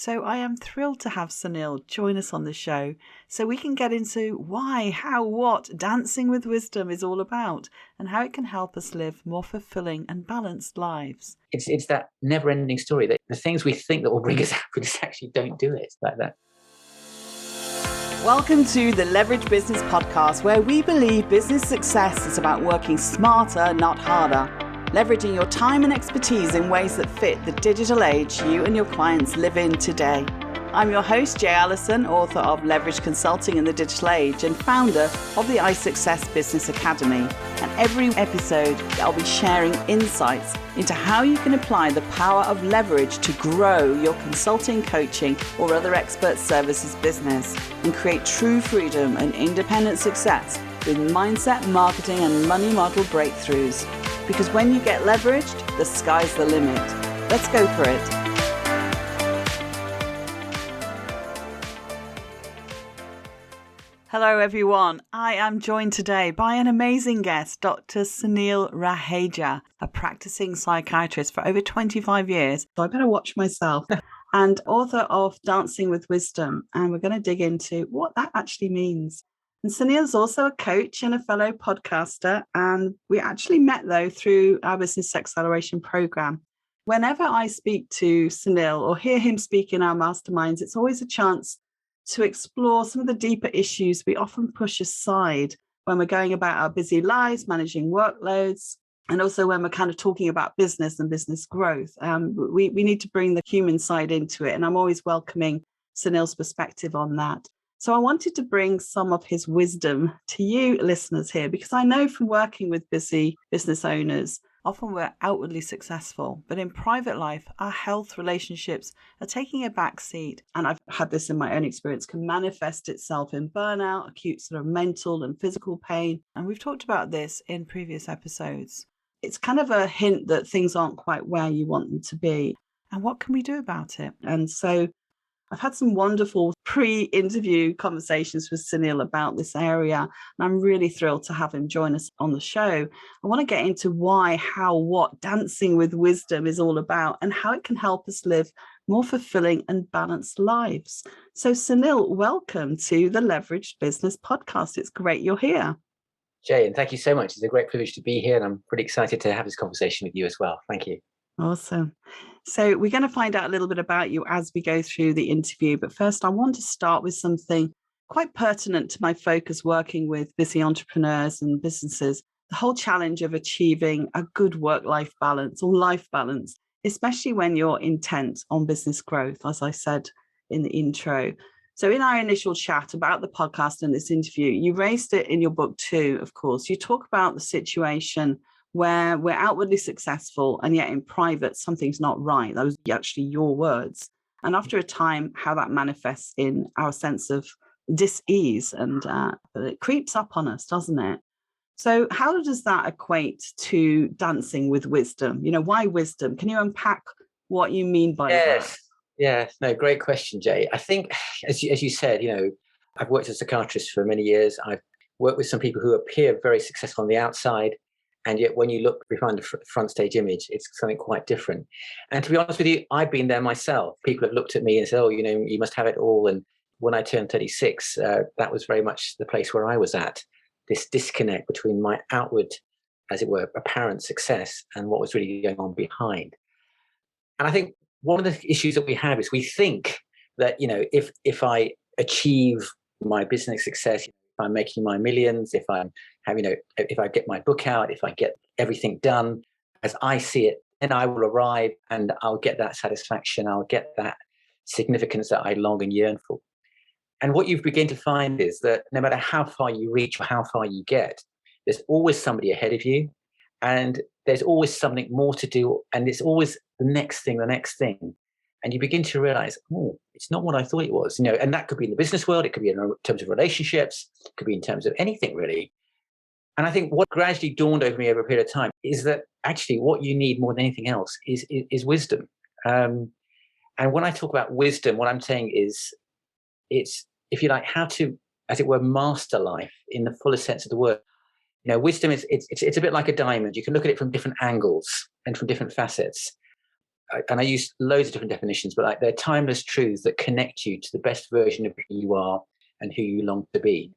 So I am thrilled to have Sunil join us on the show so we can get into why, how, what dancing with wisdom is all about and how it can help us live more fulfilling and balanced lives. It's that never-ending story that the things we think that will bring us happiness actually don't do it like that. Welcome to the Leverage Business Podcast, where we believe business success is about working smarter, not harder. Leveraging your time and expertise in ways that fit the digital age you and your clients live in today. I'm your host, Jay Allison, author of Leverage Consulting in the Digital Age and founder of the iSuccess Business Academy. And every episode, I'll be sharing insights into how you can apply the power of leverage to grow your consulting, coaching, or other expert services business and create true freedom and independent success with mindset, marketing, and money model breakthroughs. Because when you get leveraged, the sky's the limit. Let's go for it. Hello, everyone. I am joined today by an amazing guest, Dr. Sunil Raheja, a practising psychiatrist for over 25 years. So I better watch myself. And author of Dancing with Wisdom. And we're going to dig into what that actually means. And Sunil's also a coach and a fellow podcaster. And we actually met, though, through our Business Acceleration program. Whenever I speak to Sunil or hear him speak in our masterminds, it's always a chance to explore some of the deeper issues we often push aside when we're going about our busy lives, managing workloads, and also when we're kind of talking about business and business growth. We need to bring the human side into it. And I'm always welcoming Sunil's perspective on that. So I wanted to bring some of his wisdom to you listeners here, because I know from working with busy business owners, often we're outwardly successful, but in private life, our health relationships are taking a back seat. And I've had this in my own experience, can manifest itself in burnout, acute sort of mental and physical pain. And we've talked about this in previous episodes. It's kind of a hint that things aren't quite where you want them to be. And what can we do about it? And so I've had some wonderful pre-interview conversations with Sunil about this area, and I'm really thrilled to have him join us on the show. I want to get into why, how, what dancing with wisdom is all about and how it can help us live more fulfilling and balanced lives. So Sunil, welcome to the Leveraged Business Podcast. It's great you're here. Jay, and thank you so much. It's a great privilege to be here, and I'm pretty excited to have this conversation with you as well. Thank you. Awesome. So we're going to find out a little bit about you as we go through the interview. But first, I want to start with something quite pertinent to my focus working with busy entrepreneurs and businesses, the whole challenge of achieving a good work-life balance or life balance, especially when you're intent on business growth, as I said in the intro. So in our initial chat about the podcast and this interview, you raised it in your book too, of course. You talk about the situation where we're outwardly successful and yet in private something's not right. Those are actually your words. And after a time, how that manifests in our sense of dis-ease and it creeps up on us, doesn't it? So how does that equate to dancing with wisdom? You know, why wisdom? Can you unpack what you mean by that? Yes. No, great question, Jay. I think, as you said, I've worked as a psychiatrist for many years. I've worked with some people who appear very successful on the outside. And yet when you look behind the front stage image, it's something quite different. And to be honest with you, I've been there myself. People have looked at me and said, oh, you must have it all. And when I turned 36, that was very much the place where I was at, this disconnect between my outward, as it were, apparent success and what was really going on behind. And I think one of the issues that we have is we think that, if I achieve my business success, if I'm making my millions, if I'm having, if I get my book out, if I get everything done as I see it, then I will arrive and I'll get that satisfaction. I'll get that significance that I long and yearn for. And what you begin to find is that no matter how far you reach or how far you get, there's always somebody ahead of you, and there's always something more to do, and it's always the next thing. And you begin to realize, oh, it's not what I thought it was, and that could be in the business world. It could be in terms of relationships. It could be in terms of anything really. And I think what gradually dawned over me over a period of time is that actually what you need more than anything else is wisdom. And when I talk about wisdom, what I'm saying is it's, if you like, how to, as it were, master life in the fullest sense of the word. Wisdom is, it's a bit like a diamond. You can look at it from different angles and from different facets. and I use loads of different definitions, but like they're timeless truths that connect you to the best version of who you are and who you long to be.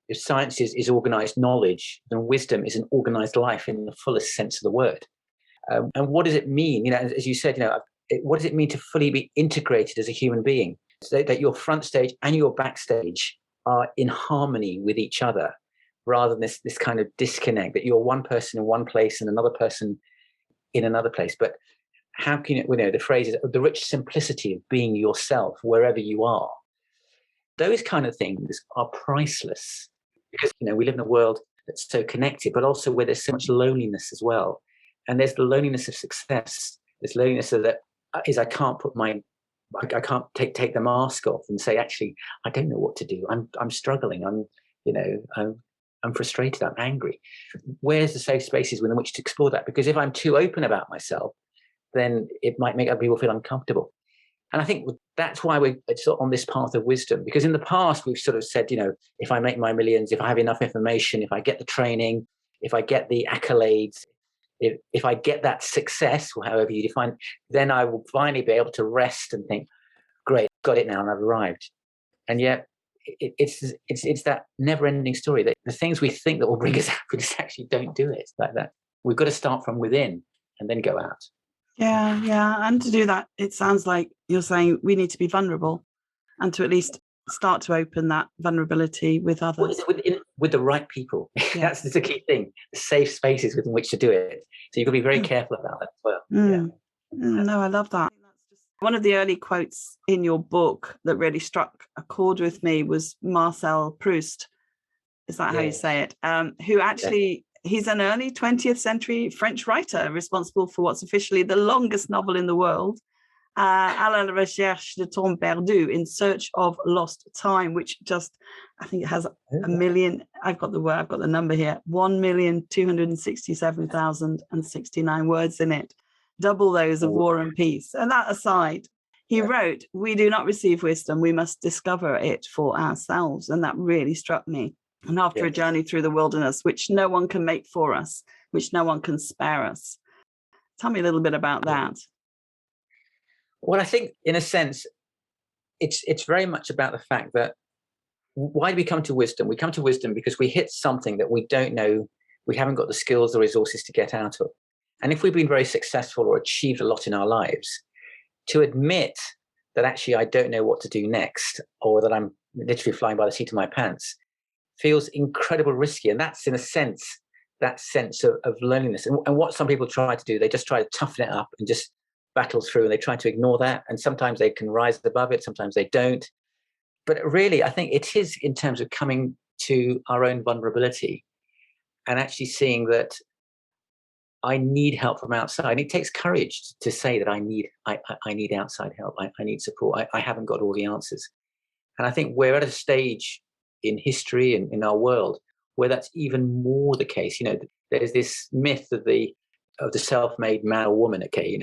If science is organized knowledge, then wisdom is an organized life in the fullest sense of the word. And what does it mean? As you said, what does it mean to fully be integrated as a human being? So that your front stage and your backstage are in harmony with each other, rather than this kind of disconnect, that you're one person in one place and another person in another place. But how can the phrase is the rich simplicity of being yourself wherever you are. Those kind of things are priceless, because we live in a world that's so connected, but also where there's so much loneliness as well. And there's the loneliness of success. There's loneliness of that is I can't take the mask off and say, actually, I don't know what to do. I'm struggling. I'm frustrated. I'm angry. Where's the safe spaces within which to explore that? Because if I'm too open about myself, then it might make other people feel uncomfortable. And I think that's why we're sort of on this path of wisdom. Because in the past, we've sort of said, if I make my millions, if I have enough information, if I get the training, if I get the accolades, if I get that success, or however you define, then I will finally be able to rest and think, great, got it now, and I've arrived. And yet, it's that never-ending story that the things we think that will bring us out, we just actually don't do it like that. We've got to start from within and then go out. Yeah. And to do that, it sounds like you're saying we need to be vulnerable and to at least start to open that vulnerability with others. With the right people. Yeah. That's the key thing. Safe spaces within which to do it. So you've got to be very careful about that as well. Yeah. No, I love that. One of the early quotes in your book that really struck a chord with me was Marcel Proust. Is that how you say it? Who actually, he's an early 20th century French writer responsible for what's officially the longest novel in the world, À la recherche de temps perdu, In Search of Lost Time, which I think it has 1 million, I've got the number here, 1,267,069 words in it, double those of War and Peace. And that aside, he wrote, we do not receive wisdom, we must discover it for ourselves. And that really struck me. And after a journey through the wilderness, which no one can make for us, which no one can spare us. Tell me a little bit about that. Well, I think in a sense, it's very much about the fact that why do we come to wisdom? We come to wisdom because we hit something that we don't know, we haven't got the skills or resources to get out of. And if we've been very successful or achieved a lot in our lives, to admit that actually I don't know what to do next, or that I'm literally flying by the seat of my pants, feels incredibly risky. And that's, in a sense, that sense of loneliness. And what some people try to do, they just try to toughen it up and just battle through, and they try to ignore that. And sometimes they can rise above it, sometimes they don't. But really, I think it is in terms of coming to our own vulnerability and actually seeing that I need help from outside. It takes courage to say that I need outside help. I need support. I haven't got all the answers. And I think we're at a stage in history and in our world where that's even more the case. There's this myth of the self-made man or woman. Okay,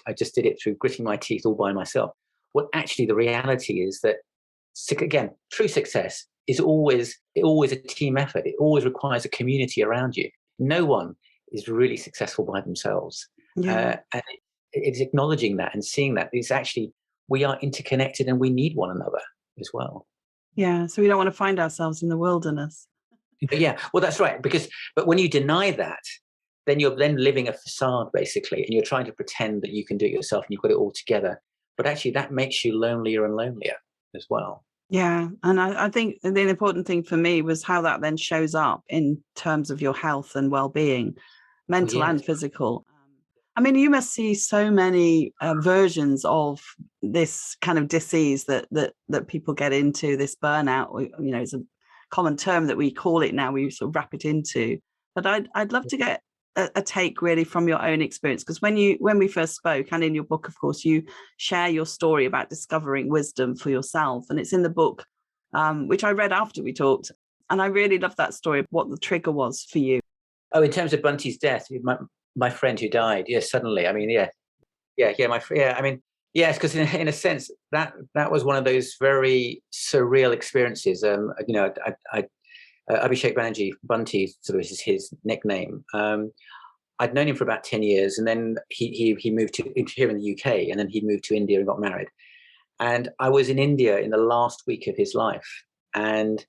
I just did it through gritting my teeth all by myself. Well, actually, the reality is that, again, true success is always a team effort. It always requires a community around you. No one is really successful by themselves. And it's acknowledging that and seeing that it's actually, we are interconnected and we need one another as well. Yeah, so we don't want to find ourselves in the wilderness. Yeah, well, that's right. But when you deny that, then you're then living a facade, basically, and you're trying to pretend that you can do it yourself and you've got it all together. But actually, that makes you lonelier and lonelier as well. Yeah, and I think the important thing for me was how that then shows up in terms of your health and well-being, mental and physical. I mean, you must see so many versions of this kind of disease that people get into, this burnout. It's a common term that we call it now. We sort of wrap it into. But I'd love to get a take really from your own experience, because when we first spoke, and in your book, of course, you share your story about discovering wisdom for yourself, and it's in the book, which I read after we talked, and I really love that story, what the trigger was for you. Oh, in terms of Bunty's death, my friend who died, suddenly. I mean, I mean, yes, because in a sense that was one of those very surreal experiences. Abhishek Banerjee, Bunty, sort of is his nickname. I'd known him for about 10 years, and then he moved to here in the UK, and then he moved to India and got married. And I was in India in the last week of his life. And,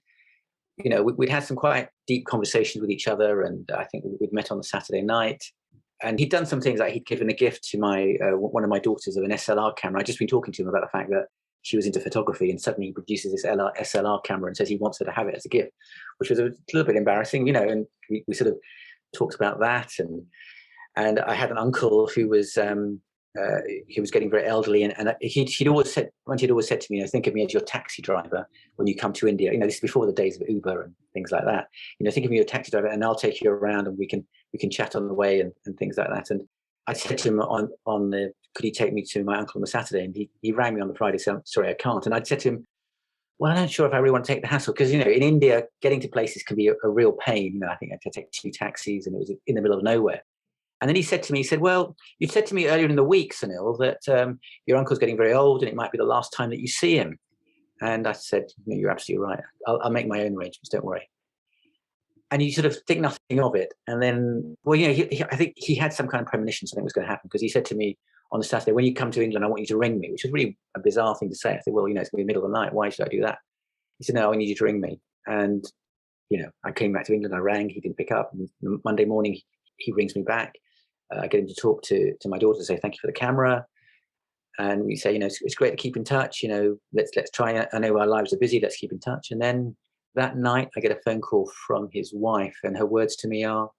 we'd had some quite deep conversations with each other. And I think we'd met on the Saturday night. And he'd done some things, like he'd given a gift to my one of my daughters of an SLR camera. I'd just been talking to him about the fact that she was into photography, and suddenly he produces this SLR camera and says he wants her to have it as a gift, which was a little bit embarrassing, and we sort of talked about that. And I had an uncle who was he was getting very elderly, and he'd always said to me, think of me as your taxi driver when you come to India. This is before the days of Uber and things like that. Think of me as your taxi driver, and I'll take you around, and we can chat on the way and things like that. And I said to him could he take me to my uncle on the Saturday? And he rang me on the Friday, said, sorry, I can't. And I'd said to him, well, I'm not sure if I really want to take the hassle, because, in India, getting to places can be a real pain. I think I had to take 2 taxis, and it was in the middle of nowhere. And then he said to me, well, you said to me earlier in the week, Sunil, that your uncle's getting very old and it might be the last time that you see him. And I said, you're absolutely right. I'll make my own arrangements, don't worry. And you sort of think nothing of it. And then, well, I think he had some kind of premonition something was going to happen, because he said to me on the Saturday, when you come to England, I want you to ring me, which was really a bizarre thing to say. I said, well, it's going to be the middle of the night. Why should I do that? He said, no, I need you to ring me. And, I came back to England, I rang, he didn't pick up. And Monday morning, he rings me back. I get him to talk to my daughter, say thank you for the camera, and we say, it's great to keep in touch. Let's try. I know our lives are busy. Let's keep in touch. And then that night, I get a phone call from his wife, and her words to me are,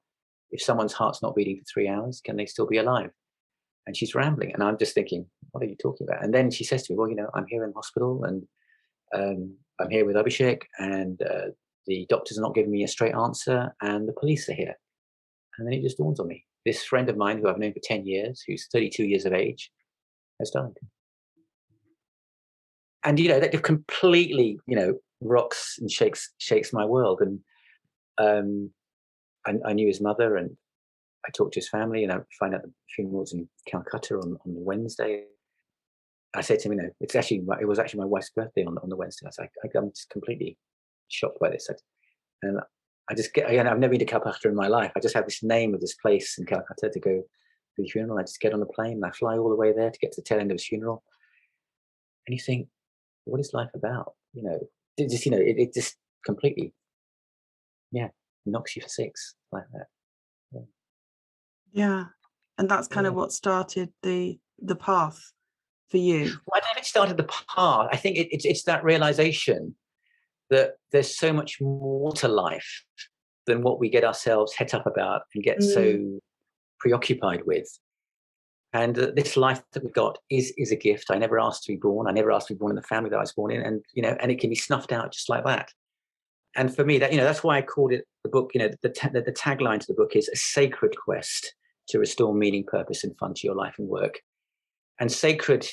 "If someone's heart's not beating for 3 hours, can they still be alive?" And she's rambling, and I'm just thinking, what are you talking about? And then she says to me, well, I'm here in hospital, and I'm here with Abhishek, and the doctors are not giving me a straight answer, and the police are here. And then it just dawns on me. This friend of mine who I've known for 10 years, who's 32 years of age, has died. And, that completely, rocks and shakes my world. And I knew his mother, and I talked to his family, and I find out the funeral's in Calcutta on the Wednesday. I said to him, it was actually my wife's birthday on the Wednesday. I was like, I'm just completely shocked by this. And I just get, I've never been to Calcutta in my life. I just have this name of this place in Calcutta to go to the funeral. I just get on the plane and I fly all the way there to get to the tail end of his funeral. And you think, what is life about? It just completely, knocks you for 6 like that. Yeah. And that's kind of what started the path for you. Well, I don't know if it started the path. I think it's that realization that there's so much more to life than what we get ourselves het up about and get so preoccupied with. And this life that we've got is a gift. I never asked to be born. I never asked to be born in the family that I was born in, and and it can be snuffed out just like that. And for me, that that's why I called it the book. The tagline to the book is a sacred quest to restore meaning, purpose, and fun to your life and work. And sacred,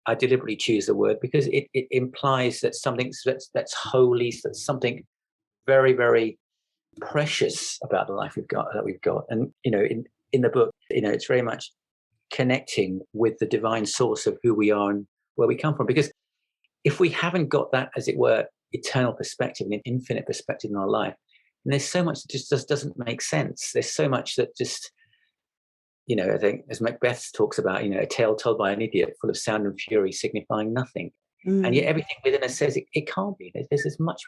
I deliberately choose the word because it implies that something that's holy, that's something very, very precious about the life we've got. And in the book, it's very much connecting with the divine source of who we are and where we come from. Because if we haven't got that, as it were, eternal perspective, an infinite perspective in our life, and there's so much that just doesn't make sense. There's so much that just I think, as Macbeth talks about, a tale told by an idiot, full of sound and fury, signifying nothing. And yet everything within us says it can't be. There's as much,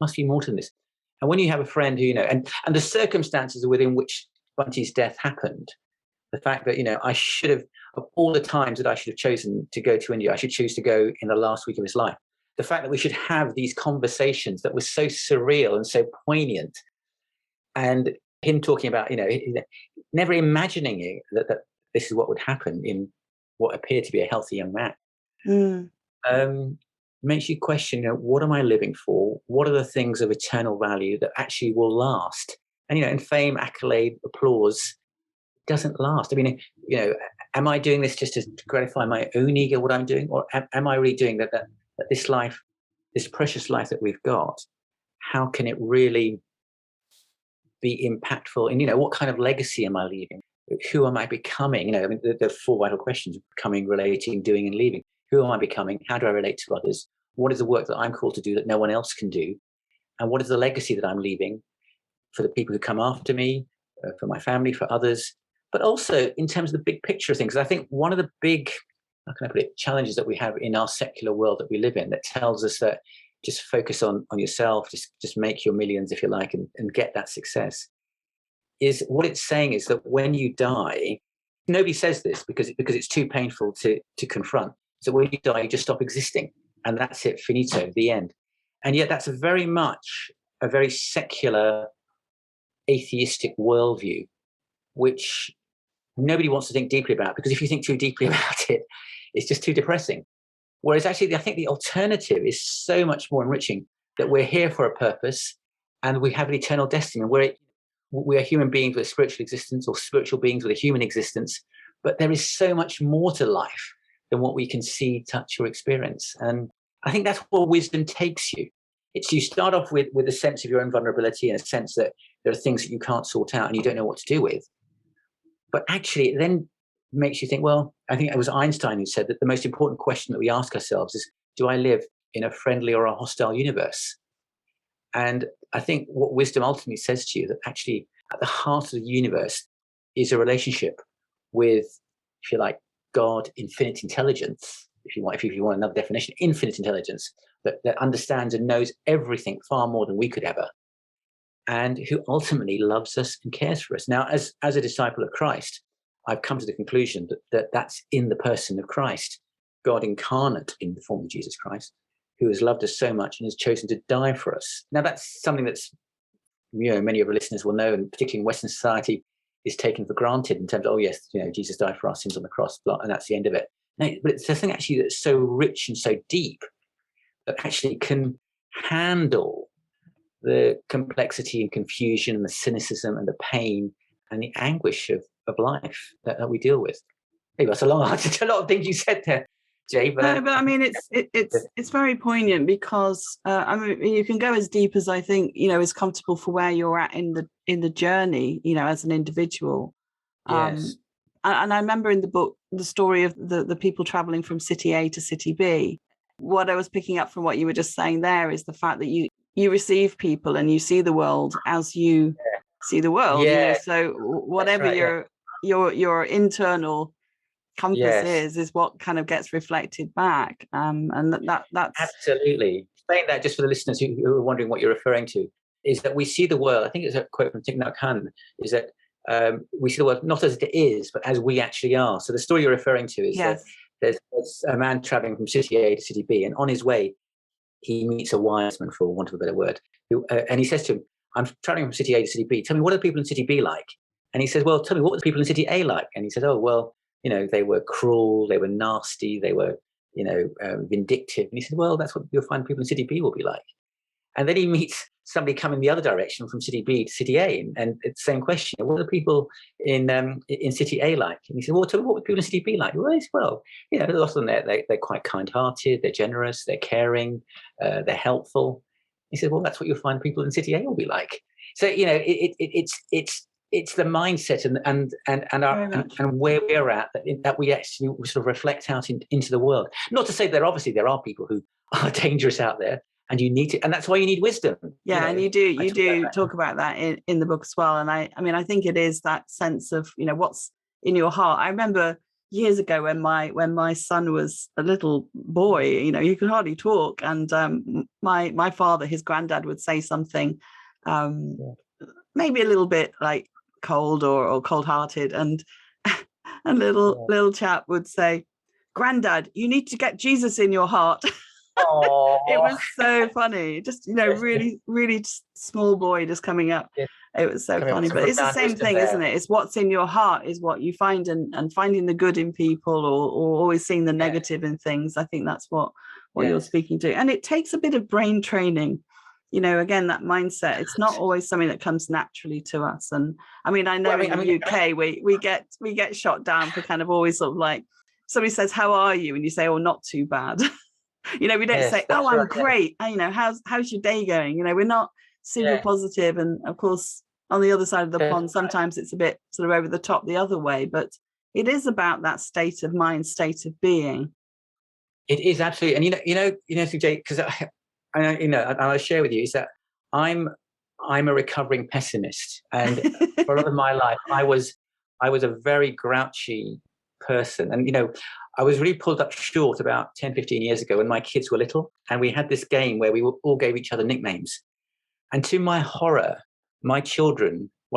must be more to this. And when you have a friend who, and the circumstances within which Bunty's death happened, the fact that, I should have, of all the times that I should have chosen to go to India, I should choose to go in the last week of his life. The fact that we should have these conversations that were so surreal and so poignant, and him talking about, never imagining that this is what would happen in what appeared to be a healthy young man, makes you question, what am I living for? What are the things of eternal value that actually will last? And, and fame, accolade, applause doesn't last. I mean, am I doing this just to gratify my own ego, what I'm doing? Or am I really doing that this life, this precious life that we've got, how can it really be impactful? And, what kind of legacy am I leaving? Who am I becoming? I mean, the 4 vital questions: becoming, relating, doing, and leaving. Who am I becoming? How do I relate to others? What is the work that I'm called to do that no one else can do? And what is the legacy that I'm leaving for the people who come after me, for my family, for others? but also in terms of the big picture of things. I think one of the big, how can I put it, challenges that we have in our secular world that we live in, that tells us that just focus on yourself, just make your millions, if you like, and get that success, is what it's saying is that when you die, nobody says this because it's too painful to confront. So when you die, you just stop existing, and that's it, finito, the end. And yet that's very much a very secular, atheistic worldview, which nobody wants to think deeply about, because if you think too deeply about it, it's just too depressing. Whereas actually, I think the alternative is so much more enriching, that we're here for a purpose and we have an eternal destiny. We are human beings with a spiritual existence, or spiritual beings with a human existence, but there is so much more to life than what we can see, touch, or experience. And I think that's where wisdom takes you. It's, you start off with a sense of your own vulnerability, and a sense that there are things that you can't sort out and you don't know what to do with. But actually, it then makes you think, well, I think it was Einstein who said that the most important question that we ask ourselves is, do I live in a friendly or a hostile universe? And I think what wisdom ultimately says to you, that actually at the heart of the universe is a relationship with, if you like, God, infinite intelligence, if you want another definition, infinite intelligence, that understands and knows everything far more than we could ever, and who ultimately loves us and cares for us. Now, as a disciple of Christ, I've come to the conclusion that that's in the person of Christ, God incarnate in the form of Jesus Christ, who has loved us so much and has chosen to die for us. Now, that's something that's, many of our listeners will know, and particularly in Western society, is taken for granted in terms of, oh yes, Jesus died for our sins on the cross, and that's the end of it. No, but it's a thing actually that's so rich and so deep, that actually can handle the complexity and confusion and the cynicism and the pain and the anguish of life that we deal with. Maybe that's a long answer to a lot of things you said there, Jay. But I mean, it's very poignant, because I mean, you can go as deep as I think is comfortable for where you're at in the journey, as an individual. Yes. And I remember in the book the story of the people traveling from city A to city B. What I was picking up from what you were just saying there is the fact that you receive people and you see the world as you see the world. Yeah. So whatever right, your internal compass yes. is what kind of gets reflected back. And that's Absolutely. Saying that, just for the listeners who are wondering what you're referring to, is that we see the world, I think it's a quote from Thich Nhat Hanh, is that we see the world not as it is, but as we actually are. So the story you're referring to is that there's a man traveling from city A to city B, and on his way, he meets a wise man, for want of a better word, and he says to him, I'm traveling from city A to city B. Tell me, what are the people in city B like? And he says, well, tell me, what were the people in city A like? And he says, oh, well, they were cruel, they were nasty, they were, vindictive. And he said, well, that's what you'll find people in city B will be like. And then he meets somebody coming the other direction from city B to city A, and it's the same question: what are the people in city A like? And he said, "Well, tell me, what are people in city B like?" Well, a lot of them they're quite kind-hearted, they're generous, they're caring, they're helpful. He said, "Well, that's what you'll find people in city A will be like." So it's the mindset and where we're at that we actually sort of reflect out into the world. Not to say that obviously there are people who are dangerous out there, and you need to, and that's why you need wisdom. And you do talk about that in the book as well. And I mean, I think it is that sense of what's in your heart. I remember years ago when my son was a little boy, he could hardly talk, and my father, his granddad, would say something maybe a little bit like cold or cold-hearted, and a little chap would say, "Granddad, you need to get Jesus in your heart." It was so funny, just really, really small boy just coming up. It was so funny, but it's the same thing, isn't it? It's what's in your heart is what you find, and finding the good in people, or always seeing the negative in things. I think that's what you're speaking to, and it takes a bit of brain training. Again, that mindset, it's not always something that comes naturally to us. And I mean, I know in the UK we get shot down for kind of always sort of like, somebody says, "How are you?" and you say, "Oh, not too bad." We don't say, "Oh, I'm great." How's your day going? We're not super positive. And of course, on the other side of the pond, sometimes it's a bit sort of over the top the other way. But it is about that state of mind, state of being. It is absolutely, and Jay, because and I'll share with you is that I'm a recovering pessimist, and for a lot of my life, I was I was a very grouchy person. And, I was really pulled up short about 10, 15 years ago when my kids were little. And we had this game where we all gave each other nicknames. And to my horror, one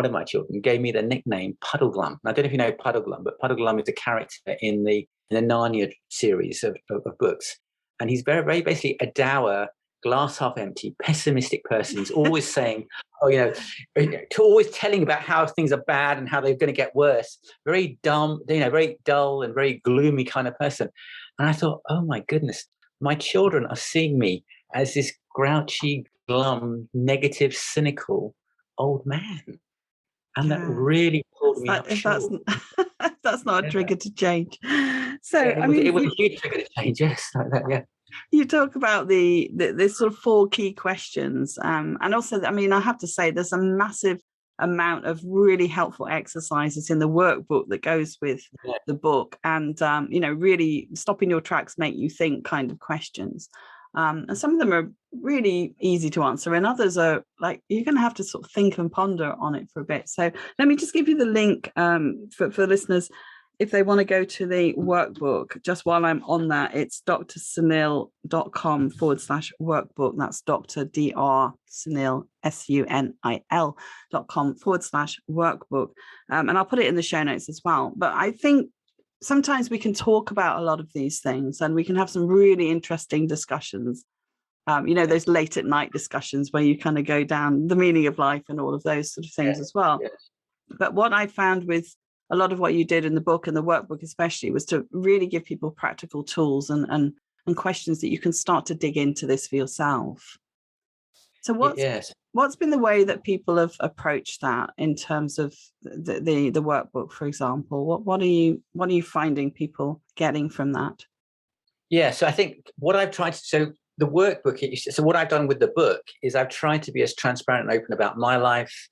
of my children gave me the nickname Puddleglum. I don't know if you know Puddleglum, but Puddleglum is a character in the Narnia series of books. And he's very, very basically a dour, glass half empty, pessimistic person. He's always saying, always telling about how things are bad and how they're going to get worse. Very dumb, very dull and very gloomy kind of person. And I thought, oh my goodness, my children are seeing me as this grouchy, glum, negative, cynical old man. And that really pulled me up short. That's not a trigger to change. So, it was a huge trigger to change, yes. Like that, yeah. You talk about the sort of 4 key questions. And also, I have to say, there's a massive amount of really helpful exercises in the workbook that goes with the book. And, really stopping your tracks, make you think kind of questions. And some of them are really easy to answer, and others are like you're going to have to sort of think and ponder on it for a bit. So let me just give you the link for listeners if they want to go to the workbook. Just while I'm on that, it's drsunil.com/workbook. That's Dr. Sunil SUNIL.com/workbook. And I'll put it in the show notes as well. But I think sometimes we can talk about a lot of these things and we can have some really interesting discussions. Those late at night discussions where you kind of go down the meaning of life and all of those sort of things as well. Yes. But what I found with a lot of what you did in the book and the workbook especially was to really give people practical tools and questions that you can start to dig into this for yourself. So what's been the way that people have approached that in terms of the workbook, for example? What are you finding people getting from that? Yeah, so I think what I've tried to the workbook. So what I've done with the book is I've tried to be as transparent and open about my life,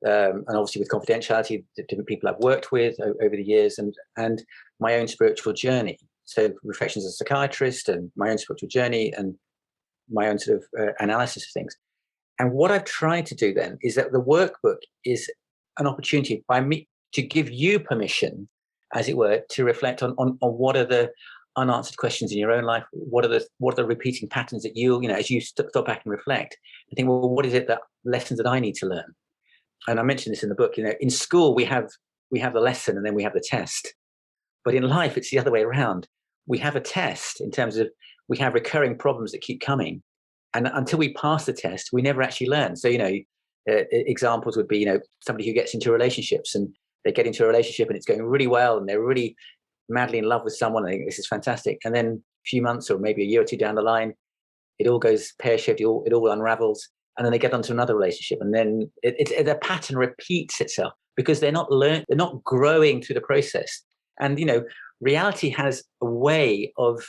and obviously with confidentiality, the different people I've worked with over the years, and my own spiritual journey. So reflections as a psychiatrist, and my own spiritual journey, and my own sort of analysis of things. And what I've tried to do then is that the workbook is an opportunity by me to give you permission, as it were, to reflect on what are the unanswered questions in your own life. What are the repeating patterns that as you stop back and reflect and think, well, what is it lessons that I need to learn? And I mentioned this in the book. In school we have the lesson and then we have the test, but in life it's the other way around. We have a test in terms of we have recurring problems that keep coming, and until we pass the test, we never actually learn. So examples would be somebody who gets into relationships and they get into a relationship and it's going really well and they're really madly in love with someone. I think this is fantastic. And then a few months or maybe a year or two down the line, it all goes pear-shaped, it all unravels. And then they get onto another relationship. And then the pattern repeats itself because they're not growing through the process. And, reality has a way of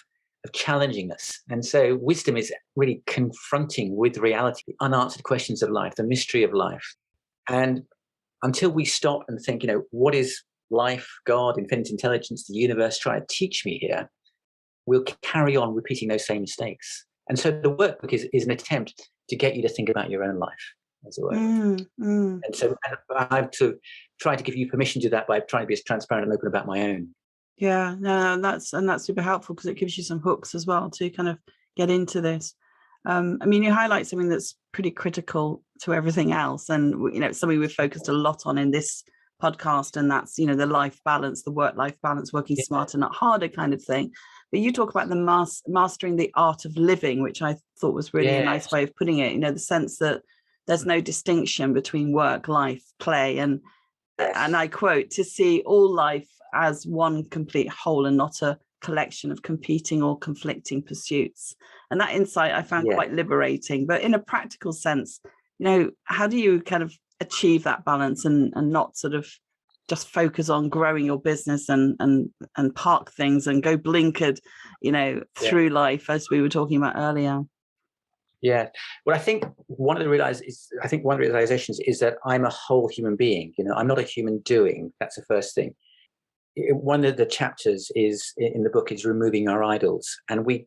challenging us. And so wisdom is really confronting with reality, the unanswered questions of life, the mystery of life. And until we stop and think, what is life, God, infinite intelligence, the universe try to teach me here, we'll carry on repeating those same mistakes. And so the workbook is an attempt to get you to think about your own life, as it were. And so I have to try to give you permission to do that by trying to be as transparent and open about my own. Yeah, no, that's super helpful because it gives you some hooks as well to kind of get into this. You highlight something that's pretty critical to everything else, and something we've focused a lot on in this podcast, and that's the life balance, the work-life balance, working smarter, not harder kind of thing. But you talk about the mastering the art of living, which I thought was really a nice way of putting it. The sense that there's no distinction between work, life, play, and I quote, to see all life as one complete whole and not a collection of competing or conflicting pursuits. And that insight I found quite liberating. But in a practical sense, how do you kind of achieve that balance and not sort of just focus on growing your business and park things and go blinkered, through life, as we were talking about earlier? Yeah. Well, I think one of the realizations is that I'm a whole human being. I'm not a human doing. That's the first thing. One of the chapters is in the book is removing our idols, and we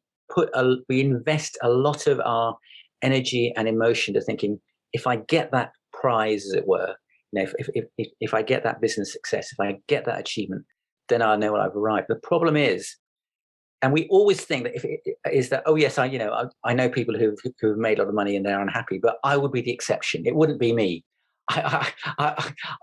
invest a lot of our energy and emotion to thinking, if I get that prize, as it were, if I get that business success, if I get that achievement, then I know I've arrived. The problem is, and we always think that oh yes, I know people who've made a lot of money and they're unhappy, but I would be the exception. It wouldn't be me.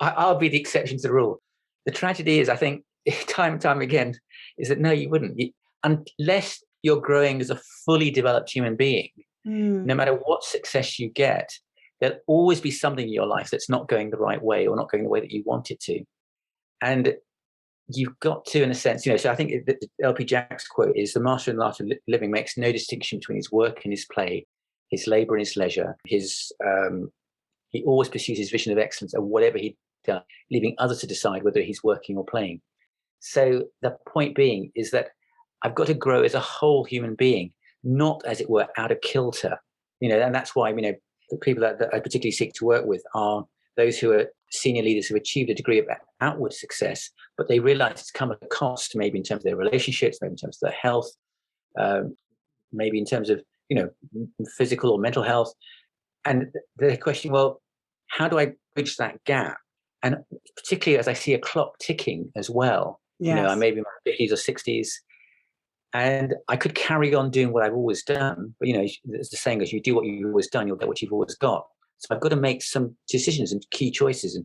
I'll be the exception to the rule. The tragedy is, I think, time and time again, is that no, you wouldn't. Unless you're growing as a fully developed human being, no matter what success you get, there'll always be something in your life that's not going the right way or not going the way that you want it to. And you've got to, in a sense, so I think LP Jack's quote is, the master in the art of living makes no distinction between his work and his play, his labor and his leisure. He always pursues his vision of excellence at whatever he does, leaving others to decide whether he's working or playing. So the point being is that I've got to grow as a whole human being, not, as it were, out of kilter. And that's why, the people that I particularly seek to work with are those who are senior leaders who achieved a degree of outward success, but they realize it's come at a cost, maybe in terms of their relationships, maybe in terms of their health, maybe in terms of, physical or mental health. And the question, well, how do I bridge that gap? And particularly as I see a clock ticking as well, Yes. I may be in my 50s or 60s, and I could carry on doing what I've always done. But, as the saying goes, you do what you've always done, you'll get what you've always got. So I've got to make some decisions and key choices. And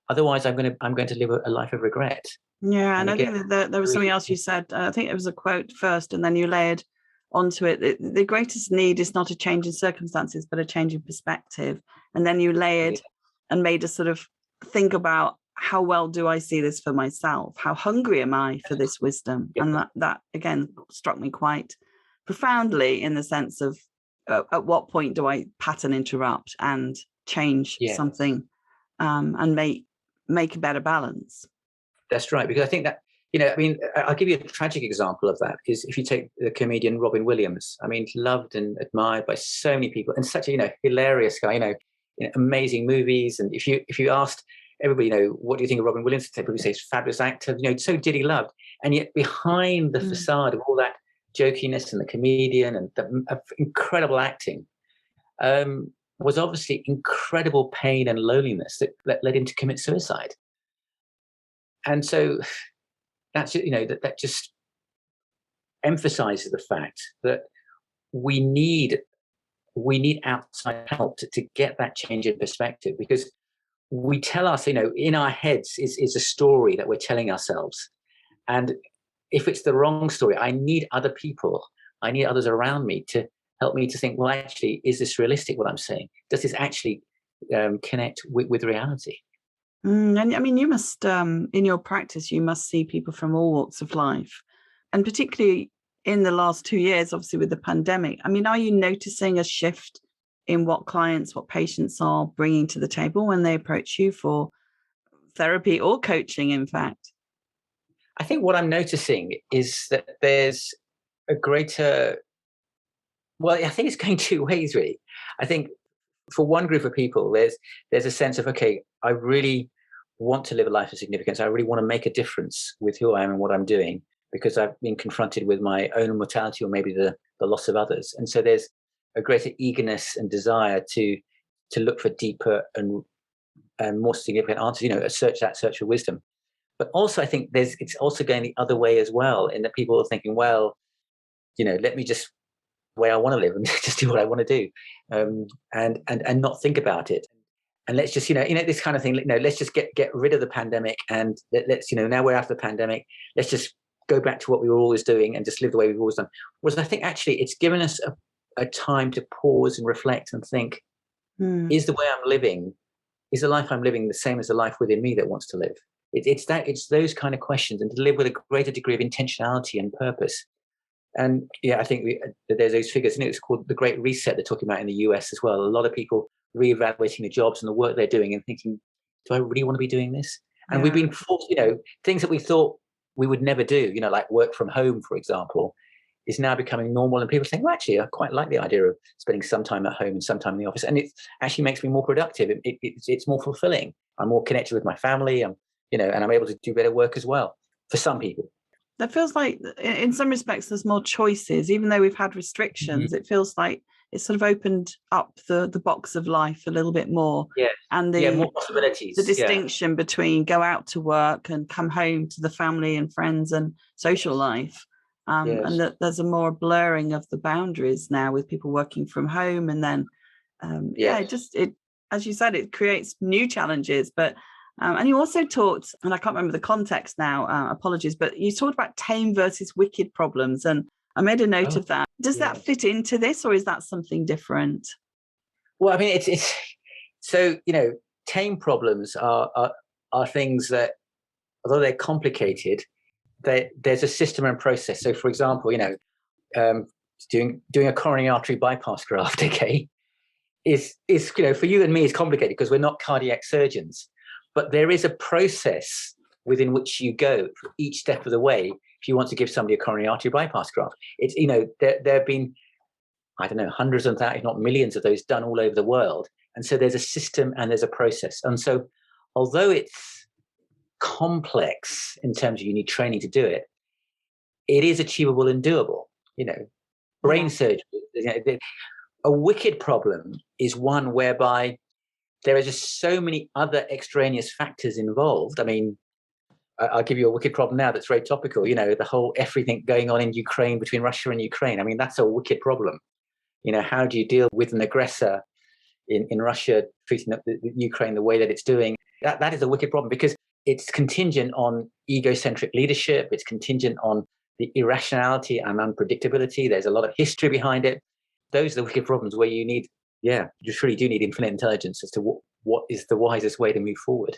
otherwise, I'm going to live a life of regret. Yeah. And I think that there was something else you said. I think it was a quote first, and then you layered onto it. The greatest need is not a change in circumstances, but a change in perspective. And then you layered and made us sort of think about, how well do I see this for myself? How hungry am I for this wisdom? And that again struck me quite profoundly, in the sense of at what point do I pattern interrupt and change something and make a better balance? That's right, because I think that, I'll give you a tragic example of that, is if you take the comedian Robin Williams. Loved and admired by so many people, and such a hilarious guy. Amazing movies. And if you asked everybody, what do you think of Robin Williams? People say he's a fabulous actor. So dearly loved, and yet behind the facade of all that jokiness and the comedian and the incredible acting, was obviously incredible pain and loneliness that led him to commit suicide. And so that's that just emphasizes the fact that we need outside help to get that change in perspective, because we tell us, in our heads is a story that we're telling ourselves. And if it's the wrong story, I need other people, I need others around me to help me to think, well, actually, is this realistic, what I'm saying? Does this actually connect with reality? And you must, in your practice, you must see people from all walks of life. And particularly in the last 2 years, obviously with the pandemic, are you noticing a shift in what patients are bringing to the table when they approach you for therapy or coaching, in fact? I think what I'm noticing is that there's a greater, well, I think it's going two ways, really. I think for one group of people, there's a sense of, okay, I really want to live a life of significance. I really want to make a difference with who I am and what I'm doing, because I've been confronted with my own mortality or maybe the loss of others. And so there's a greater eagerness and desire to look for deeper and more significant answers, search for wisdom. But also, I think it's also going the other way as well, in that people are thinking, well, let me just way I want to live and just do what I want to do, and not think about it. And let's just, this kind of thing, let's just get rid of the pandemic, and let's, now we're after the pandemic, let's just go back to what we were always doing and just live the way we've always done. Whereas I think actually it's given us a time to pause and reflect and think, is the way I'm living, is the life I'm living the same as the life within me that wants to live? It's those kind of questions, and to live with a greater degree of intentionality and purpose. And I think there's those figures, it's called the Great Reset they're talking about in the US as well. A lot of people reevaluating the jobs and the work they're doing and thinking, do I really want to be doing this? And we've been forced, things that we thought we would never do, like work from home, for example, is now becoming normal. And people saying, well, actually, I quite like the idea of spending some time at home and some time in the office. And it actually makes me more productive. It's more fulfilling. I'm more connected with my family. And I'm able to do better work as well, for some people. That feels like in some respects there's more choices. Even though we've had restrictions, it feels like it's sort of opened up the box of life a little bit more. Yeah. And More possibilities. the distinction between go out to work and come home to the family and friends and social life. And that there's a more blurring of the boundaries now with people working from home. And then, it, as you said, it creates new challenges. But and you also talked, and I can't remember the context now, apologies, but you talked about tame versus wicked problems. And I made a note of that. Does that fit into this, or is that something different? Well, I mean, it's so, tame problems are things that, although they're complicated, there's a system and process. So, for example, doing a coronary artery bypass graft, okay, is for you and me is complicated because we're not cardiac surgeons, but there is a process within which you go for each step of the way if you want to give somebody a coronary artery bypass graft. It's there have been, I don't know, hundreds of that, if not millions of those done all over the world. And so there's a system and there's a process. And so although it's complex in terms of you need training to do it, it is achievable and doable. Brain surgery. A wicked problem is one whereby there are just so many other extraneous factors involved. I mean, I'll give you a wicked problem now that's very topical. The whole everything going on in Ukraine, between Russia and Ukraine. I mean, that's a wicked problem. How do you deal with an aggressor in Russia treating the Ukraine the way that it's doing? That is a wicked problem because it's contingent on egocentric leadership. It's contingent on the irrationality and unpredictability. There's a lot of history behind it. Those are the wicked problems where you need, you just really do need infinite intelligence as to what is the wisest way to move forward.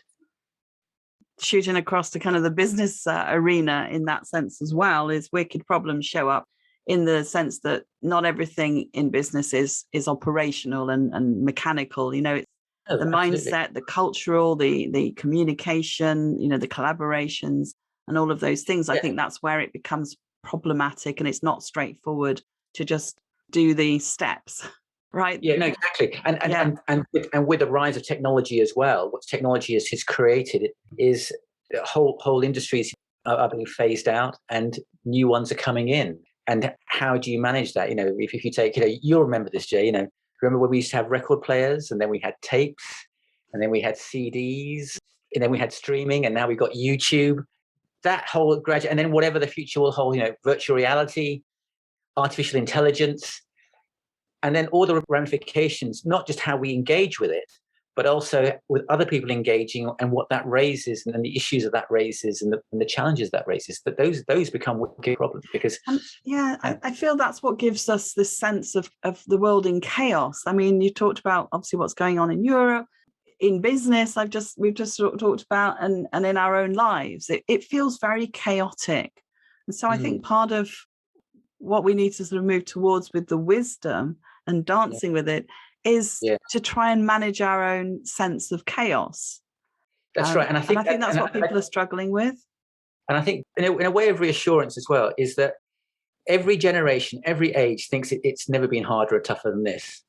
Shooting across to kind of the business arena in that sense as well, is wicked problems show up in the sense that not everything in business is operational and mechanical. It's the mindset, the cultural, the communication, the collaborations and all of those things. I think that's where it becomes problematic, and it's not straightforward to just do the steps, right? Yeah, no, exactly. And with the rise of technology as well, what technology has created is whole industries are being phased out and new ones are coming in. And how do you manage that? If you take, you'll remember this, Jay, remember when we used to have record players and then we had tapes and then we had CDs and then we had streaming and now we've got YouTube, that whole graduate, and then whatever the future will hold, virtual reality, artificial intelligence, and then all the ramifications, not just how we engage with it, but also with other people engaging and what that raises and the issues that raises and the challenges that raises. But those become wicked problems because I feel that's what gives us this sense of the world in chaos. I mean, you talked about obviously what's going on in Europe, in business. We've just talked about and in our own lives. It feels very chaotic, and so I think part of what we need to sort of move towards with the wisdom and dancing with it is to try and manage our own sense of chaos. That's right. And I think that's what people are struggling with. And I think in a way of reassurance as well is that every generation, every age thinks it's never been harder or tougher than this.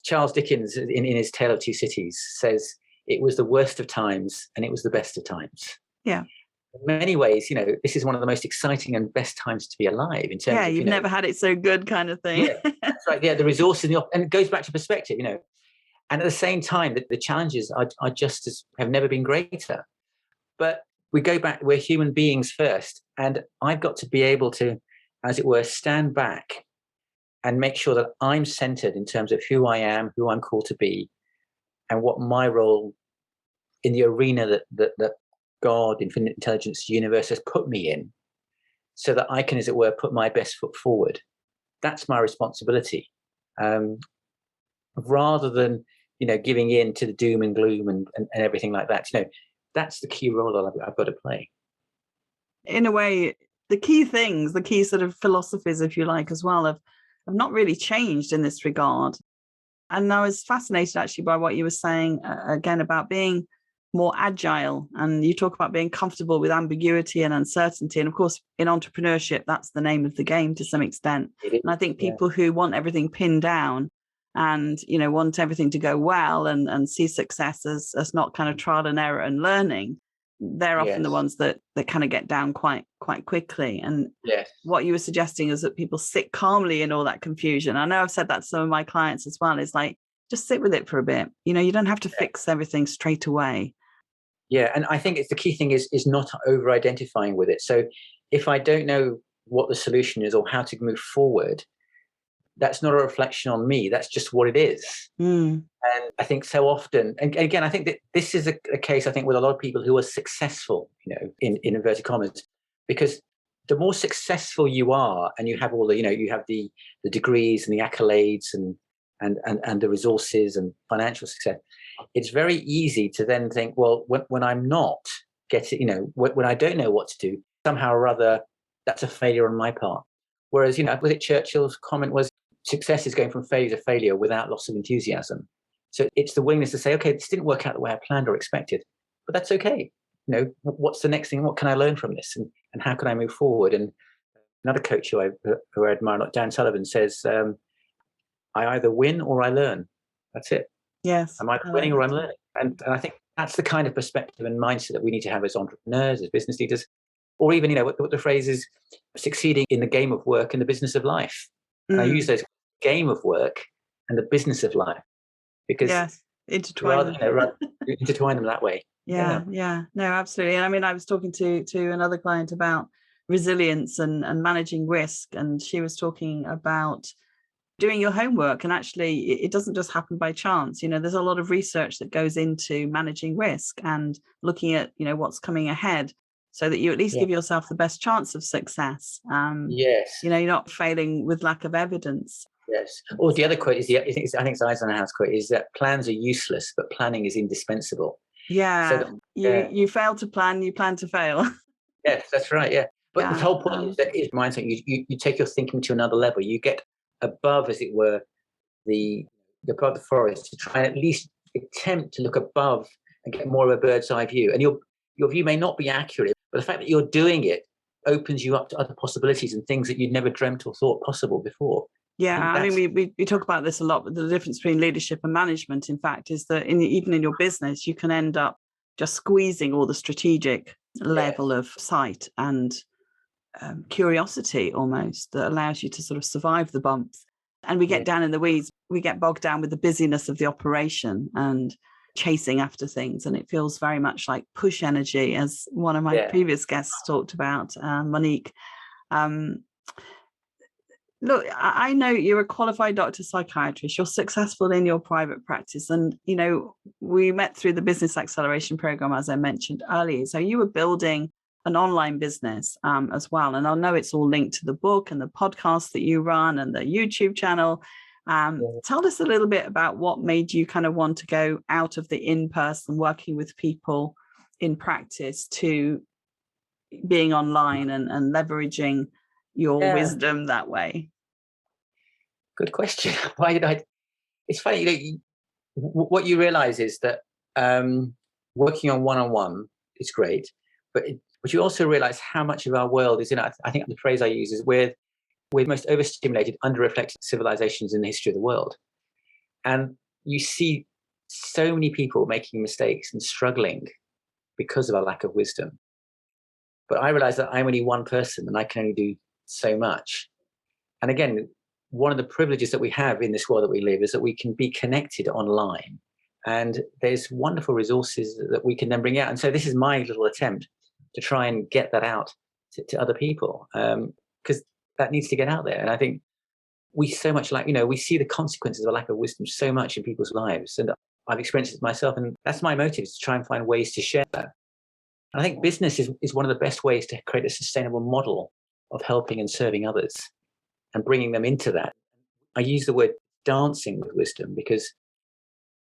Charles Dickens in his Tale of Two Cities says it was the worst of times and it was the best of times. Yeah. In many ways, this is one of the most exciting and best times to be alive in terms of, you've never had it so good kind of thing. That's right. The resources, and it goes back to perspective, and at the same time, the challenges are just have never been greater. But we go back, we're human beings first. And I've got to be able to, as it were, stand back and make sure that I'm centered in terms of who I am, who I'm called to be, and what my role in the arena that God, infinite intelligence, universe has put me in, so that I can, as it were, put my best foot forward. That's my responsibility, rather than giving in to the doom and gloom and everything like that. That's the key role I've got to play. In a way, the key sort of philosophies, if you like, as well, have not really changed in this regard. And I was fascinated actually by what you were saying again about being more agile, and you talk about being comfortable with ambiguity and uncertainty, and of course in entrepreneurship that's the name of the game to some extent. And I think people who want everything pinned down and want everything to go well and see success as not kind of trial and error and learning, they're often the ones that kind of get down quite quickly. And Yes. what you were suggesting is that people sit calmly in all that confusion. I know I've said that to some of my clients as well. It's like, just sit with it for a bit. You don't have to fix everything straight away. Yeah. And I think it's the key thing is not over identifying with it. So if I don't know what the solution is or how to move forward, that's not a reflection on me. That's just what it is. And I think so often, and again, I think that this is a case, I think, with a lot of people who are successful, in inverted commas, because the more successful you are and you have all the, you have the degrees and the accolades and the resources and financial success, it's very easy to then think, well, when I'm not getting, when I don't know what to do, somehow or other, that's a failure on my part. Whereas, was it Churchill's comment was, success is going from failure to failure without loss of enthusiasm. So it's the willingness to say, okay, this didn't work out the way I planned or expected, but that's okay. What's the next thing? What can I learn from this? And how can I move forward? And another coach who I admire, Dan Sullivan, says, I either win or I learn. That's it. Yes. I'm either winning or I'm learning. And I think that's the kind of perspective and mindset that we need to have as entrepreneurs, as business leaders, or even, what the phrase is, succeeding in the game of work and the business of life. And I use those game of work and the business of life because intertwine intertwine them that way. Yeah. No, absolutely. And I mean, I was talking to another client about resilience and managing risk, and she was talking about doing your homework. And actually, it doesn't just happen by chance. There's a lot of research that goes into managing risk and looking at, what's coming ahead, so that you at least give yourself the best chance of success. Yes. You're not failing with lack of evidence. Yes. Or the other quote is, I think it's Eisenhower's quote, is that plans are useless, but planning is indispensable. Yeah. So you fail to plan, you plan to fail. Yes, that's right. Yeah. But the whole point is that is mindset. You take your thinking to another level. You get above, as it were, above the forest, to try and at least attempt to look above and get more of a bird's eye view. And your view may not be accurate, but the fact that you're doing it opens you up to other possibilities and things that you'd never dreamt or thought possible before. Yeah, I mean, we talk about this a lot, but the difference between leadership and management, in fact, is that even in your business, you can end up just squeezing all the strategic level of sight and curiosity almost that allows you to sort of survive the bumps. And we get down in the weeds, we get bogged down with the busyness of the operation and chasing after things. And it feels very much like push energy, as one of my previous guests talked about, Monique. Look, I know you're a qualified doctor psychiatrist. You're successful in your private practice. And, we met through the Business Acceleration Program, as I mentioned earlier. So you were building an online business as well. And I know it's all linked to the book and the podcast that you run and the YouTube channel. Tell us a little bit about what made you kind of want to go out of the in-person working with people in practice to being online and leveraging your wisdom that way. Good question. Why did I? It's funny, what you realize is that working on one-on-one is great, but you also realize how much of our world is I think the phrase I use is we're most overstimulated, under-reflected civilizations in the history of the world. And you see so many people making mistakes and struggling because of our lack of wisdom. But I realize that I'm only one person and I can only do so much. And again, one of the privileges that we have in this world that we live is that we can be connected online, and there's wonderful resources that we can then bring out. And so this is my little attempt to try and get that out to other people, because that needs to get out there. And I think we so much we see the consequences of a lack of wisdom so much in people's lives. And I've experienced it myself. And that's my motive, is to try and find ways to share that. And I think business is one of the best ways to create a sustainable model of helping and serving others and bringing them into that. I use the word dancing with wisdom, because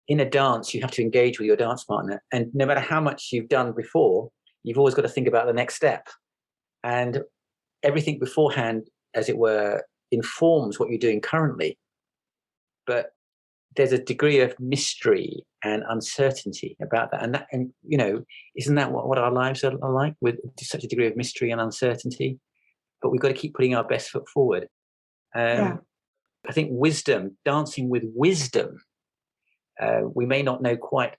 in a dance, you have to engage with your dance partner. And no matter how much you've done before, you've always got to think about the next step. And everything beforehand, as it were, informs what you're doing currently. But there's a degree of mystery and uncertainty about that. And isn't that what our lives are like, with such a degree of mystery and uncertainty? But we've got to keep putting our best foot forward. I think wisdom, dancing with wisdom, we may not know quite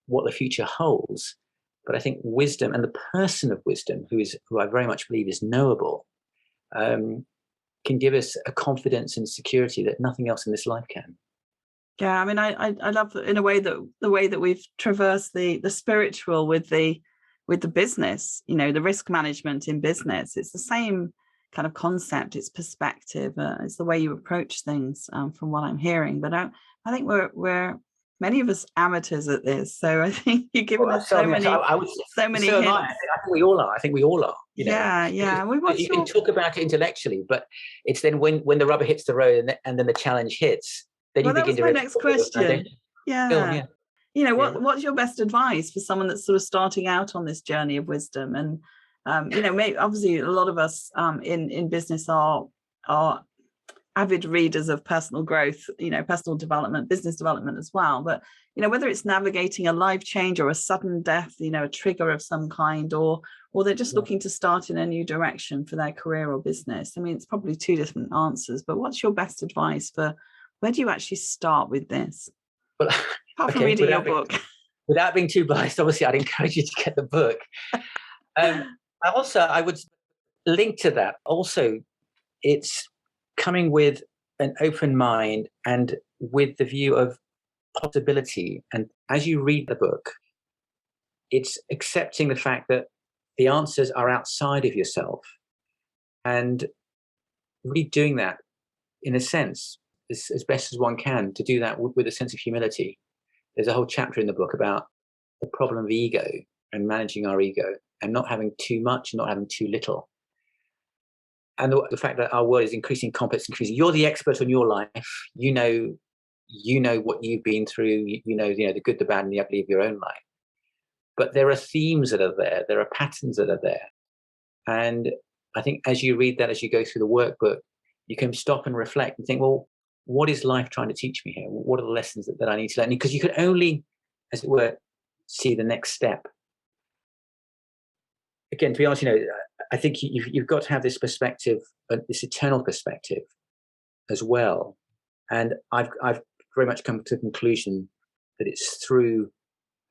what the future holds, But I think wisdom and the person of wisdom, who I very much believe is knowable, can give us a confidence and security that nothing else in this life can. Yeah, I mean, I love in a way that the way that we've traversed the spiritual with the business, the risk management in business. It's the same kind of concept. It's perspective. It's the way you approach things, from what I'm hearing. But I think we're many of us amateurs at this. So I think you've given us so many hints. I think we all are. I think we all are. Yeah. You can talk about it intellectually, but it's then when the rubber hits the road and then the challenge hits, then you begin to. That was my next question. Yeah. What's your best advice for someone that's sort of starting out on this journey of wisdom? And maybe obviously a lot of us in business are avid readers of personal growth, personal development, business development as well. But whether it's navigating a life change or a sudden death, a trigger of some kind, or they're just looking to start in a new direction for their career or business. I mean, it's probably two different answers. But what's your best advice for where do you actually start with this? Well, apart from reading your book. Without being too biased, obviously, I'd encourage you to get the book. I would link to that. Also, it's coming with an open mind and with the view of possibility. And as you read the book, it's accepting the fact that the answers are outside of yourself and really doing that in a sense as best as one can, to do that with a sense of humility. There's a whole chapter in the book about the problem of ego and managing our ego and not having too much, not having too little. And the fact that our world is increasing complex, increasing. You're the expert on your life. You know what you've been through. You know the good, the bad, and the ugly of your own life. But there are themes that are there. There are patterns that are there. And I think as you read that, as you go through the workbook, you can stop and reflect and think, well, what is life trying to teach me here? What are the lessons that I need to learn? Because you can only, as it were, see the next step. Again, to be honest, I think you've got to have this perspective, this eternal perspective as well. And I've very much come to the conclusion that it's through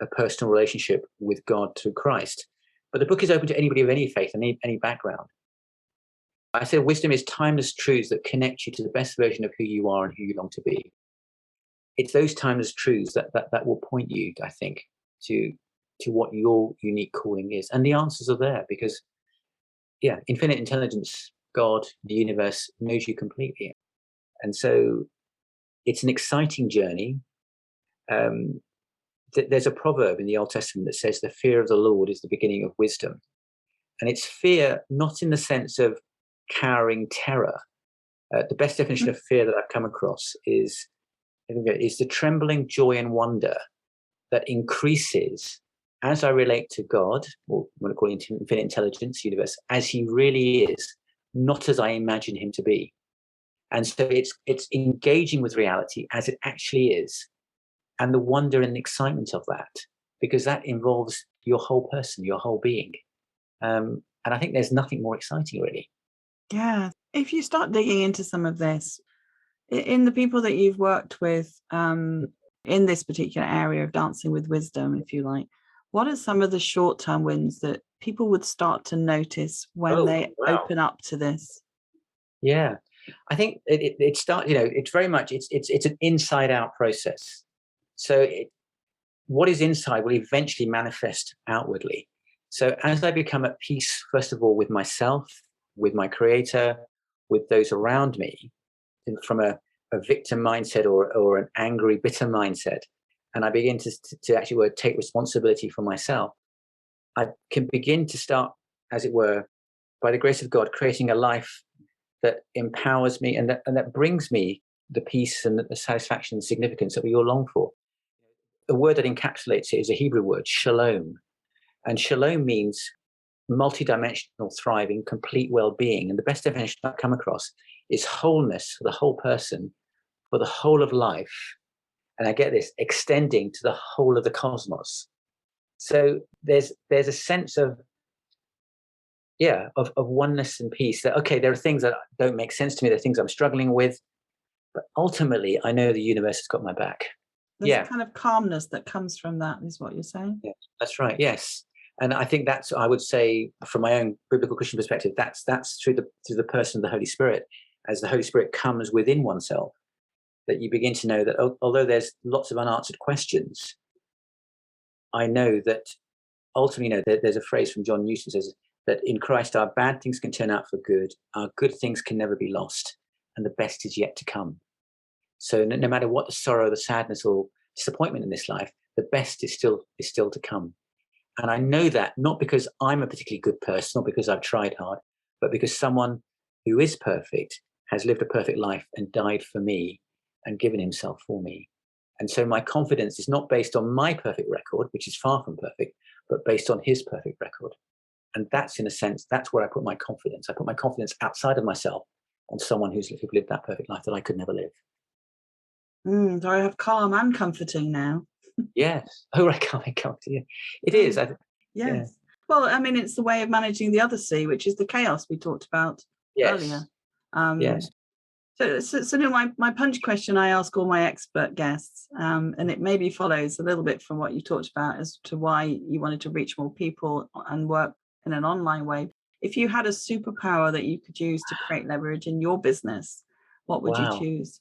a personal relationship with God through Christ. But the book is open to anybody of any faith and any background. I said wisdom is timeless truths that connect you to the best version of who you are and who you long to be. It's those timeless truths that will point you, I think, to what your unique calling is. And the answers are there because, infinite intelligence, God, the universe knows you completely. And so it's an exciting journey. There's a proverb in the Old Testament that says the fear of the Lord is the beginning of wisdom. And it's fear not in the sense of cowering terror. The best definition of fear that I've come across is the trembling joy and wonder that increases as I relate to God, or I'm going to call it infinite intelligence, universe, as he really is, not as I imagine him to be. And so it's engaging with reality as it actually is, and the wonder and excitement of that, because that involves your whole person, your whole being. And I think there's nothing more exciting, really. Yeah. If you start digging into some of this, in the people that you've worked with in this particular area of dancing with wisdom, if you like, what are some of the short-term wins that people would start to notice when they open up to this? Yeah. I think it starts, it's very much, it's an inside-out process. So what is inside will eventually manifest outwardly. So as I become at peace, first of all, with myself, with my creator, with those around me, from a victim mindset or an angry, bitter mindset, and I begin to actually take responsibility for myself, I can begin to start, as it were, by the grace of God, creating a life that empowers me and that brings me the peace and the satisfaction and significance that we all long for. The word that encapsulates it is a Hebrew word, Shalom. And Shalom means multidimensional, thriving, complete well-being. And the best definition I've come across is wholeness for the whole person, for the whole of life. And I get this, extending to the whole of the cosmos. So there's a sense of oneness and peace, that, okay, there are things that don't make sense to me. There are things I'm struggling with. But ultimately, I know the universe has got my back. There's a kind of calmness that comes from that, is what you're saying? Yeah, that's right, yes. And I think that's, I would say, from my own biblical Christian perspective, that's through the person of the Holy Spirit. As the Holy Spirit comes within oneself, that you begin to know that although there's lots of unanswered questions, I know that ultimately, there's a phrase from John Newton says that in Christ our bad things can turn out for good, our good things can never be lost, and the best is yet to come. So no matter what the sorrow, the sadness, or disappointment in this life, the best is still to come. And I know that not because I'm a particularly good person, not because I've tried hard, but because someone who is perfect has lived a perfect life and died for me and given himself for me. And so my confidence is not based on my perfect record, which is far from perfect, but based on his perfect record. And that's, in a sense, that's where I put my confidence. I put my confidence outside of myself on someone who's lived that perfect life that I could never live. So I have calm and comforting now. Yes. Oh, right, calm and comforting. It is. Yes. Yeah. Well, I mean, it's the way of managing the other C, which is the chaos we talked about earlier. Yes. So my punch question I ask all my expert guests, and it maybe follows a little bit from what you talked about as to why you wanted to reach more people and work in an online way. If you had a superpower that you could use to create leverage in your business, what would you choose?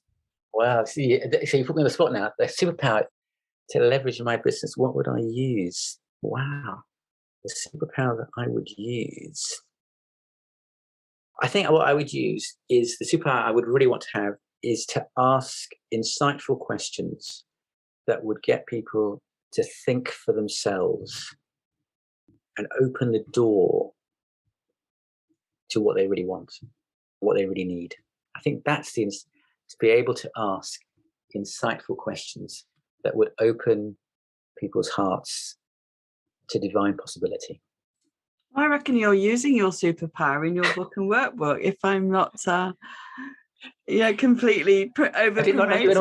Wow. So you put me on the spot now. The superpower to leverage in my business, what would I use? Wow. The superpower that I would use. I think what I would use is the superpower I would really want to have is to ask insightful questions that would get people to think for themselves and open the door to what they really want, what they really need. I think that's to be able to ask insightful questions that would open people's hearts to divine possibility. I reckon you're using your superpower in your book and workbook, if I'm not completely over promoting.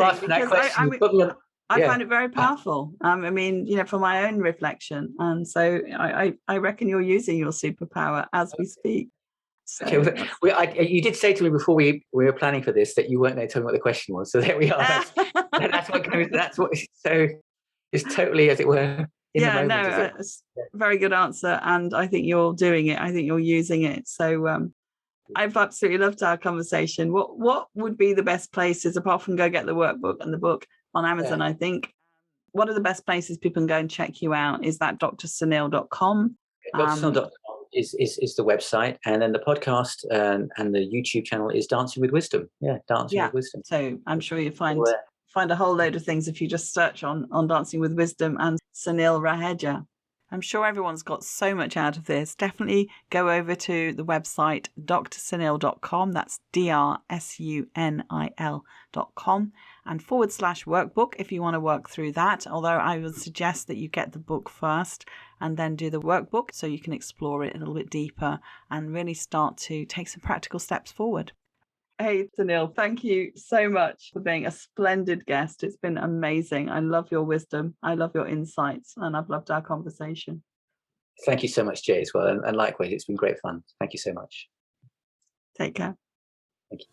I find it very powerful. I mean, for my own reflection. And so I reckon you're using your superpower as we speak. So you did say to me before we were planning for this that you weren't going to tell me what the question was. So there we are. That's what. So it's totally, as it were. It's a very good answer, and I think you're doing it. I think you're using it. So I've absolutely loved our conversation. What would be the best places, apart from go get the workbook and the book on Amazon? I think what are the best places people can go and check you out? Is that drsunil.com? drsunil.com is the website, and then the podcast and the YouTube channel is Dancing with Wisdom. Dancing with Wisdom. So I'm sure you find a whole load of things if you just search on Dancing with Wisdom and Sunil Raheja. I'm sure everyone's got so much out of this. Definitely go over to the website drsunil.com. That's drsunil.com and /workbook if you want to work through that. Although I would suggest that you get the book first and then do the workbook so you can explore it a little bit deeper and really start to take some practical steps forward. Hey, Sunil, thank you so much for being a splendid guest. It's been amazing. I love your wisdom. I love your insights, and I've loved our conversation. Thank you so much, Jay, as well. And likewise, it's been great fun. Thank you so much. Take care. Thank you.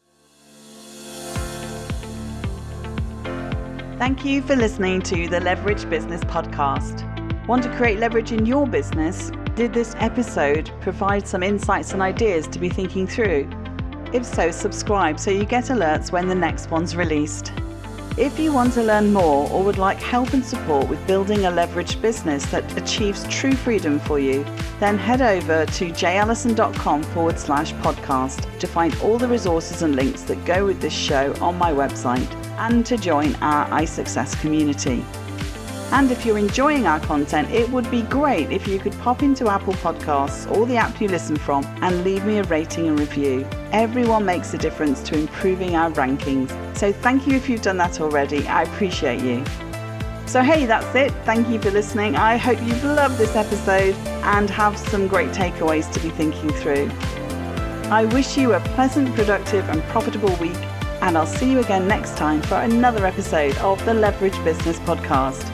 Thank you for listening to the Leverage Business Podcast. Want to create leverage in your business? Did this episode provide some insights and ideas to be thinking through? If so, subscribe so you get alerts when the next one's released. If you want to learn more or would like help and support with building a leveraged business that achieves true freedom for you, then head over to jallison.com/podcast to find all the resources and links that go with this show on my website and to join our iSuccess community. And if you're enjoying our content, it would be great if you could pop into Apple Podcasts or the app you listen from and leave me a rating and review. Everyone makes a difference to improving our rankings. So thank you if you've done that already. I appreciate you. So hey, that's it. Thank you for listening. I hope you've loved this episode and have some great takeaways to be thinking through. I wish you a pleasant, productive and profitable week, and I'll see you again next time for another episode of the Leverage Business Podcast.